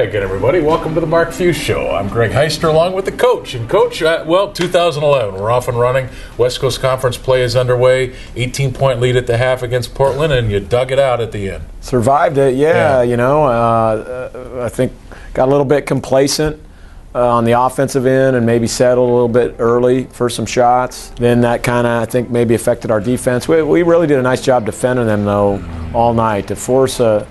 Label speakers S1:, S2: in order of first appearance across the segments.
S1: right, again, everybody. Welcome to the Mark Few Show. I'm Greg Heister along with the coach. And, Coach, 2011, we're off and running. West Coast Conference play is underway. 18-point lead at the half against Portland, and you dug it out at the end.
S2: Survived it, yeah. I think got a little bit complacent on the offensive end and maybe settled a little bit early for some shots. Then that kind of, I think, maybe affected our defense. We really did a nice job defending them, though, all night. To force a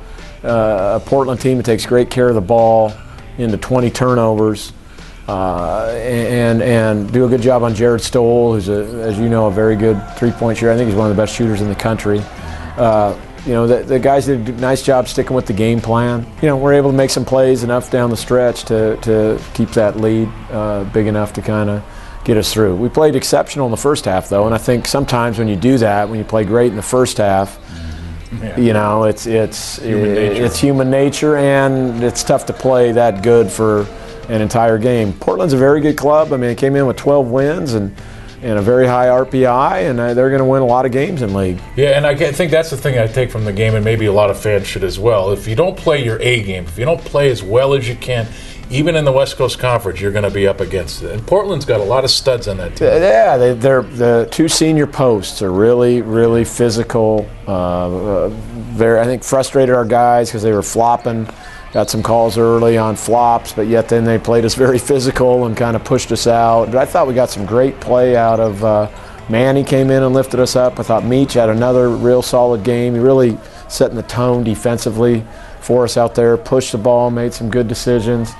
S2: Portland team that takes great care of the ball into 20 turnovers and do a good job on Jared Stoll, who's, as you know, a very good three-point shooter. I think he's one of the best shooters in the country. The guys did a nice job sticking with the game plan. We're able to make some plays enough down the stretch to keep that lead big enough to kind of get us through. We played exceptional in the first half, though, and I think sometimes when you do that, when you play great in the first half, it's human nature, and it's tough to play that good for an entire game. Portland's a very good club. I mean, it came in with 12 wins and a very high RPI, and they're going to win a lot of games in league.
S1: Yeah, and I think that's the thing I take from the game, and maybe a lot of fans should as well. If you don't play your A game, if you don't play as well as you can, even in the West Coast Conference, you're going to be up against it. And Portland's got a lot of studs on that team.
S2: Yeah, the two senior posts are really, really physical. I think frustrated our guys because they were flopping. Got some calls early on flops, but yet then they played us very physical and kind of pushed us out. But I thought we got some great play out of Manny came in and lifted us up. I thought Meach had another real solid game. He really setting the tone defensively for us out there, pushed the ball, made some good decisions.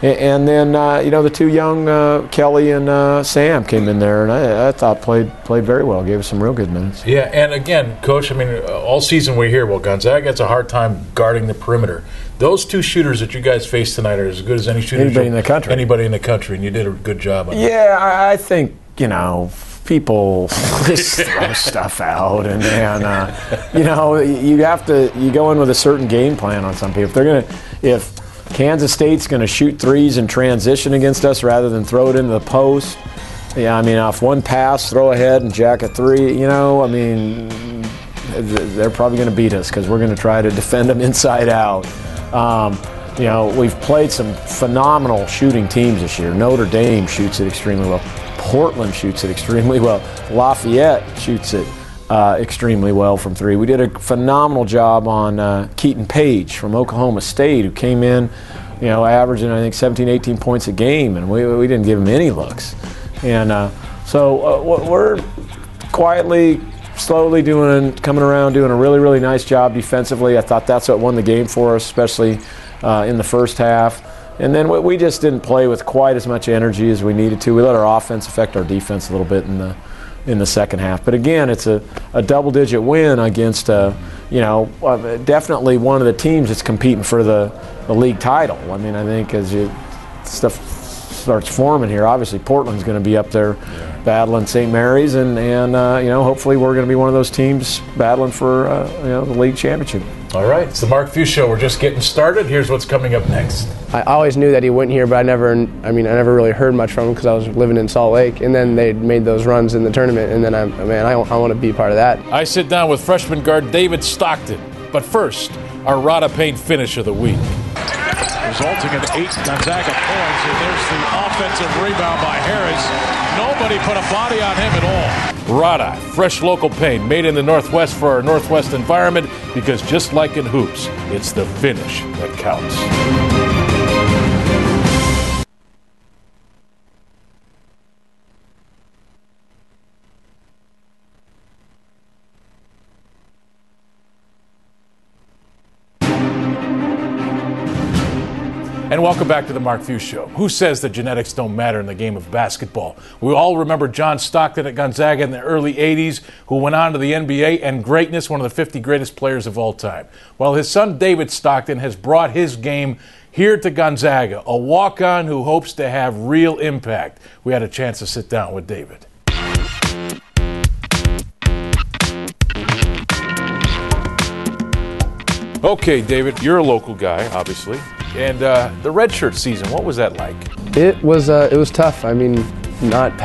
S2: And then, the two young Kelly and Sam came in there, and I thought played very well, gave us some real good minutes.
S1: Yeah, and again, Coach, I mean, all season we hear, Gonzaga has a hard time guarding the perimeter. Those two shooters that you guys faced tonight are as good as any shooter.
S2: Anybody in the country.
S1: Anybody in the country, and you did a good job on that.
S2: Yeah, I think, people just throw stuff out, and you go in with a certain game plan on some people. If Kansas State's going to shoot threes in transition against us rather than throw it into the post. Yeah, I mean, off one pass, throw ahead and jack a three, they're probably going to beat us because we're going to try to defend them inside out. We've played some phenomenal shooting teams this year. Notre Dame shoots it extremely well. Portland shoots it extremely well. Lafayette shoots it extremely well from three. We did a phenomenal job on Keaton Page from Oklahoma State, who came in, averaging, I think, 17, 18 points a game, and we didn't give him any looks. And so we're quietly, slowly coming around, doing a really, really nice job defensively. I thought that's what won the game for us, especially in the first half. And then we just didn't play with quite as much energy as we needed to. We let our offense affect our defense a little bit in the second half. But again, it's a double-digit win against, definitely one of the teams that's competing for the league title. I mean, I think as stuff starts forming here, obviously Portland's going to be up there battling St. Mary's, and hopefully we're going to be one of those teams battling for the league championship.
S1: All right, it's the Mark Few Show. We're just getting started. Here's what's coming up next.
S3: I always knew that he went here, but I never really heard much from him because I was living in Salt Lake, and then they made those runs in the tournament, and then I want to be part of that.
S1: I sit down with freshman guard David Stockton, but first, our Rada Payne finish of the week.
S4: Resulting in 8 Gonzaga points, and there's the offensive rebound by Harris. Nobody put a body on him at all.
S1: Rada, fresh local paint, made in the Northwest for our Northwest environment, because just like in hoops, it's the finish that counts. And welcome back to the Mark Few Show. Who says that genetics don't matter in the game of basketball? We all remember John Stockton at Gonzaga in the early 80s, who went on to the NBA and greatness, one of the 50 greatest players of all time. Well, his son David Stockton has brought his game here to Gonzaga, a walk-on who hopes to have real impact. We had a chance to sit down with David. Okay, David, you're a local guy, obviously. And the redshirt season, what was that like?
S3: It was tough. I mean, not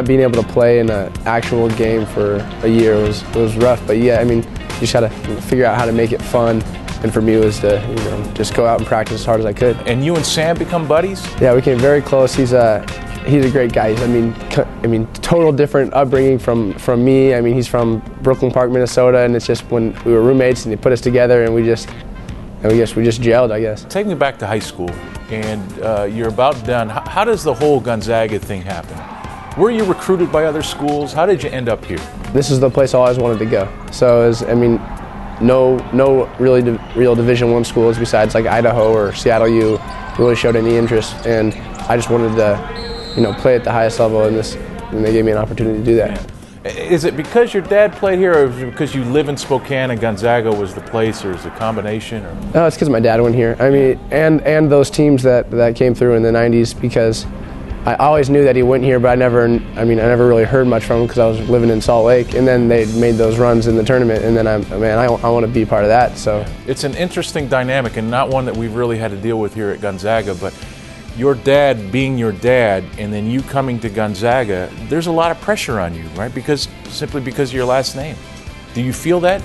S3: being able to play in an actual game for a year was rough. But yeah, I mean, you just got to figure out how to make it fun. And for me, it was to just go out and practice as hard as I could.
S1: And you and Sam become buddies?
S3: Yeah, we came very close. He's a great guy. I mean, total different upbringing from me. I mean, he's from Brooklyn Park, Minnesota, and it's just when we were roommates and he put us together, and we just gelled, I guess.
S1: Take me back to high school, and you're about done. How does the whole Gonzaga thing happen? Were you recruited by other schools? How did you end up here?
S3: This is the place I always wanted to go. So, no real Division I schools besides like Idaho or Seattle U really showed any interest, and I just wanted to, play at the highest level, and they gave me an opportunity to do that.
S1: Is it because your dad played here, or is it because you live in Spokane and Gonzaga was the place, or is it a combination? Or?
S3: No, it's because my dad went here. I mean, and those teams that came through in the '90s, because I always knew that he went here, but I never really heard much from him because I was living in Salt Lake, and then they made those runs in the tournament, and then I want to be part of that. So
S1: it's an interesting dynamic, and not one that we've really had to deal with here at Gonzaga, but your dad being your dad and then you coming to Gonzaga, there's a lot of pressure on you, right? Simply because of your last name. Do you feel that?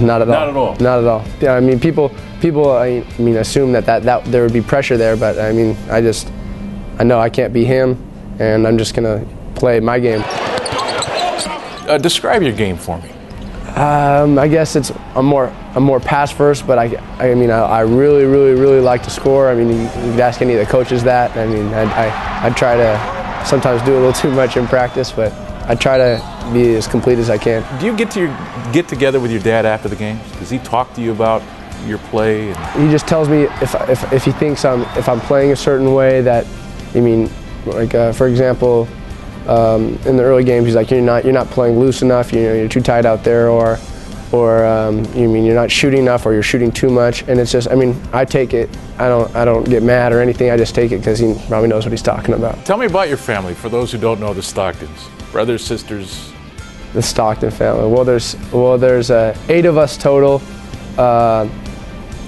S3: Not at all.
S1: Not at all.
S3: Not at all. Yeah, I mean, people assume that there would be pressure there, but I mean, I know I can't be him, and I'm just gonna play my game.
S1: Describe your game for me.
S3: I guess I'm more pass first, but I really like to score. I mean, you could ask any of the coaches that. I mean, I try to sometimes do a little too much in practice, but I try to be as complete as I can.
S1: Do you get together with your dad after the games? Does he talk to you about your play?
S3: He just tells me if he thinks if I'm playing a certain way that, for example. In the early games, he's like, you're not playing loose enough. You're too tight out there, or you're not shooting enough, or you're shooting too much. And it's just, I take it. I don't get mad or anything. I just take it because he probably knows what he's talking about.
S1: Tell me about your family. For those who don't know the Stocktons, brothers, sisters.
S3: The Stockton family. Well, there's 8 of us total,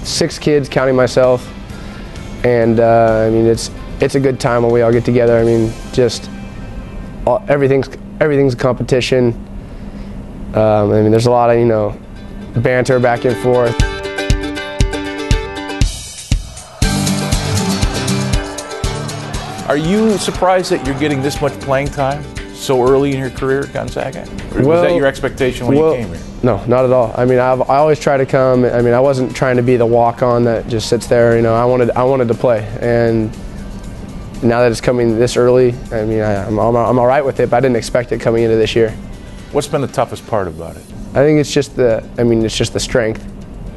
S3: 6 kids counting myself, and it's a good time when we all get together. Everything's a competition. There's a lot of banter back and forth.
S1: Are you surprised that you're getting this much playing time so early in your career at Gonzaga? Or was that your expectation when you came here?
S3: No, not at all. I always try to come. I wasn't trying to be the walk-on that just sits there. I wanted to play, and now that it's coming this early, I'm all right with it, but I didn't expect it coming into this year.
S1: What's been the toughest part about it?
S3: I think it's just the strength.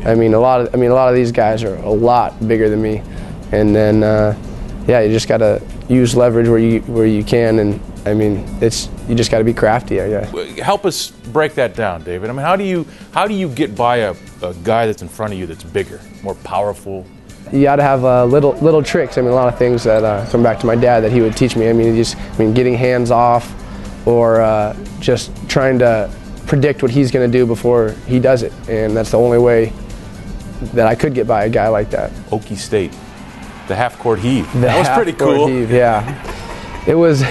S3: A lot of these guys are a lot bigger than me, and then you just got to use leverage where you can, and you just got to be crafty, I guess.
S1: Help us break that down, David. How do you get by a guy that's in front of you that's bigger, more powerful?
S3: You got to have little tricks. A lot of things that come back to my dad that he would teach me. Getting hands off, or just trying to predict what he's going to do before he does it, and that's the only way that I could get by a guy like that.
S1: Okie State, the half-court heave. That was pretty cool.
S3: Heave, yeah, it was.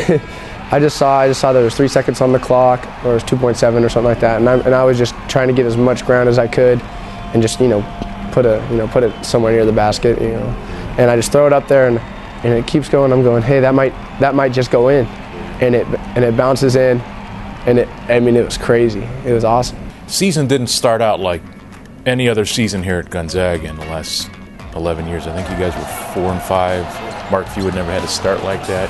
S3: I just saw there was 3 seconds on the clock, or it was 2.7 or something like that, and I was just trying to get as much ground as I could, and just put it somewhere near the basket, and I just throw it up there, and it keeps going. I'm going, hey, that might just go in, and it bounces in, and it was crazy. It was awesome.
S1: Season didn't start out like any other season here at Gonzaga in the last 11 years. I think you guys were 4-5. Mark Few had never had to start like that.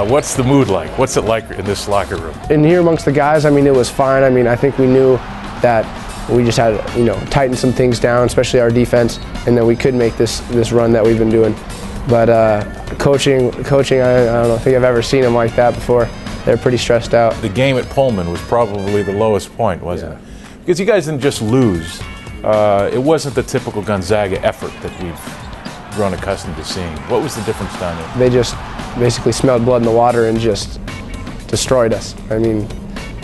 S1: What's the mood like? What's it like in this locker room?
S3: In here amongst the guys, it was fine. I think we knew that we just had to, tighten some things down, especially our defense, and then we could make this run that we've been doing. But coaching, I don't think I've ever seen them like that before. They're pretty stressed out. The
S1: game at Pullman was probably the lowest point, wasn't it? Because you guys didn't just lose. It wasn't the typical Gonzaga effort that we've grown accustomed to seeing. What was the difference down there?
S3: They just basically smelled blood in the water and just destroyed us. And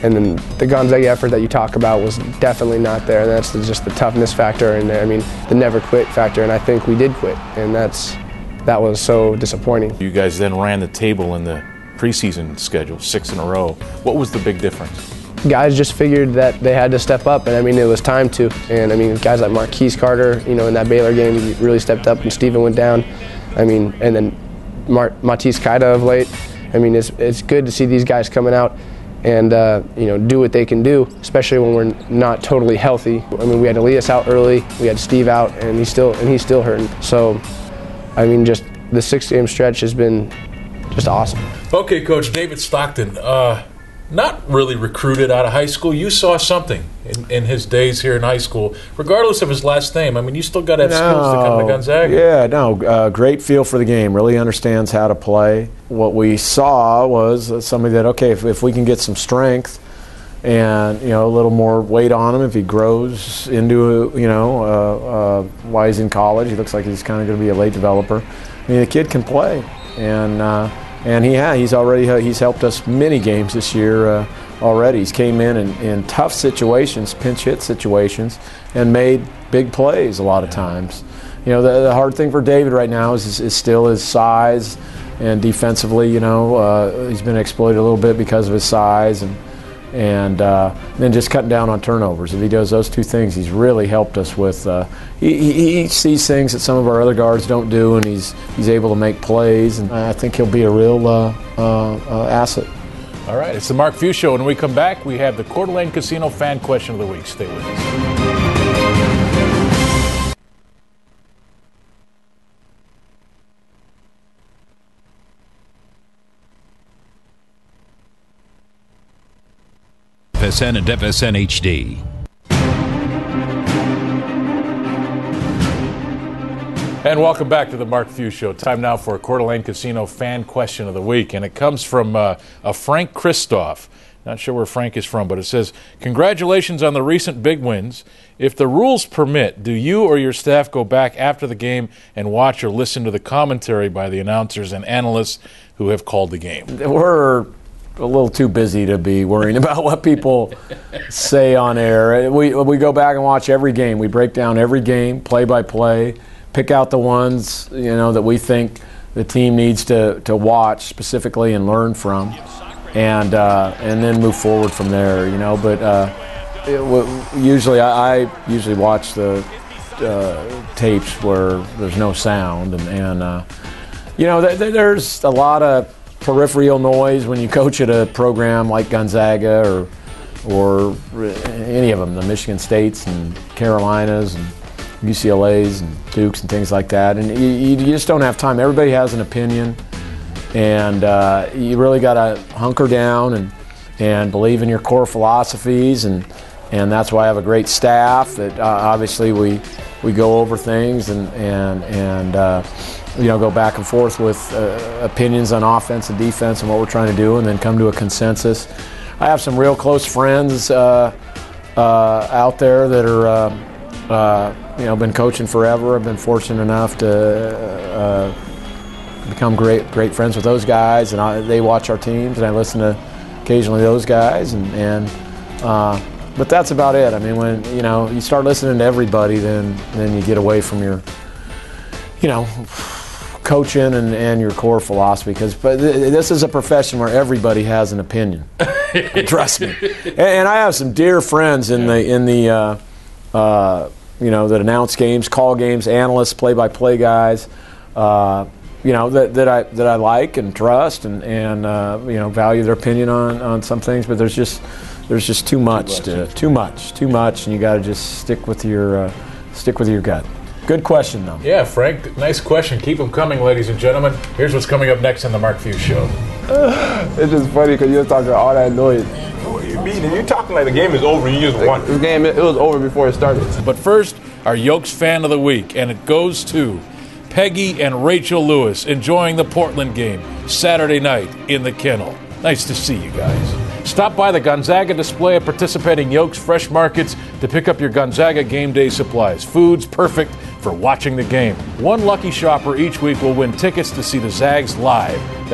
S3: then the Gonzaga effort that you talk about was definitely not there. And that's just the toughness factor and the never quit factor. And I think we did quit, and that was so disappointing.
S1: You guys then ran the table in the preseason schedule 6 in a row. What was the big difference?
S3: guys just figured that they had to step up, and I mean, it was time to. And I mean, guys like Marquise Carter, you know, in that Baylor game, he really stepped up, and Steven went down. I mean, and then Matisse Kaida of late. I mean, it's good to see these guys coming out and you know, do what they can do, especially when we're not totally healthy. I mean, we had Elias out early, we had Steve out, and he's still hurting. So, I mean, just the 6-game stretch has been just awesome.
S1: Okay, Coach, David Stockton, not really recruited out of high school. You saw something in his days here in high school, regardless of his last name. I mean, you still got to have skills to come to Gonzaga.
S2: Yeah, no, great feel for the game, really understands how to play. What we saw was somebody that, okay, if we can get some strength and, you know, a little more weight on him, if he grows into, you know, while he's in college, he looks like he's kind of going to be a late developer. I mean, the kid can play, and he's helped us many games this year already. He's came in tough situations, pinch hit situations, and made big plays a lot of times. You know, the hard thing for David right now is still his size, and defensively, you know, he's been exploited a little bit because of his size, and then just cutting down on turnovers. If he does those two things, he's really helped us with. He sees things that some of our other guards don't do, and he's able to make plays. And I think he'll be a real asset.
S1: All right, it's the Mark Few Show. When we come back, we have the Coeur d'Alene Casino Fan Question of the Week. Stay with us.
S5: FSN and FSN HD.
S1: And welcome back to the Mark Few Show. Time now for a Coeur d'Alene Casino Fan Question of the Week. And it comes from a Frank Christoph. Not sure where Frank is from, but it says, congratulations on the recent big wins. If the rules permit, do you or your staff go back after the game and watch or listen to the commentary by the announcers and analysts who have called the game?
S2: We're a little too busy to be worrying about what people say on air. We go back and watch every game. We break down every game, play by play, pick out the ones, you know, that we think the team needs to watch specifically and learn from, and then move forward from there. You know, but I usually watch the tapes where there's no sound, and you know, there's a lot of peripheral noise when you coach at a program like Gonzaga or any of them, the Michigan States and Carolinas and UCLA's and Duke's and things like that. And you just don't have time. Everybody has an opinion, and you really got to hunker down and believe in your core philosophies, and that's why I have a great staff that obviously we go over things and you know, go back and forth with opinions on offense and defense and what we're trying to do, and then come to a consensus. I have some real close friends out there that are, you know, been coaching forever. I've been fortunate enough to become great friends with those guys, and they watch our teams, and I listen to occasionally those guys, but that's about it. I mean, when you know you start listening to everybody, then you get away from your, you know, coaching and your core philosophy, but this is a profession where everybody has an opinion. Trust me. And I have some dear friends in the you know, that announce games, call games, analysts, play-by-play guys, you know, that I like and trust and you know, value their opinion on some things, but there's just too much, and you got to just stick with your gut. Good question, though.
S1: Yeah, Frank, nice question. Keep them coming, ladies and gentlemen. Here's what's coming up next on the Mark Few Show.
S6: It's just funny because you're talking all that noise.
S7: You're talking like the game is over. You just won.
S6: This game, it was over before it started.
S1: But first, our Yokes Fan of the Week, and it goes to Peggy and Rachel Lewis enjoying the Portland game Saturday night in the Kennel. Nice to see you guys. Stop by the Gonzaga display at participating Yokes Fresh Markets to pick up your Gonzaga game day supplies. Food's perfect for watching the game. One lucky shopper each week will win tickets to see the Zags live. That's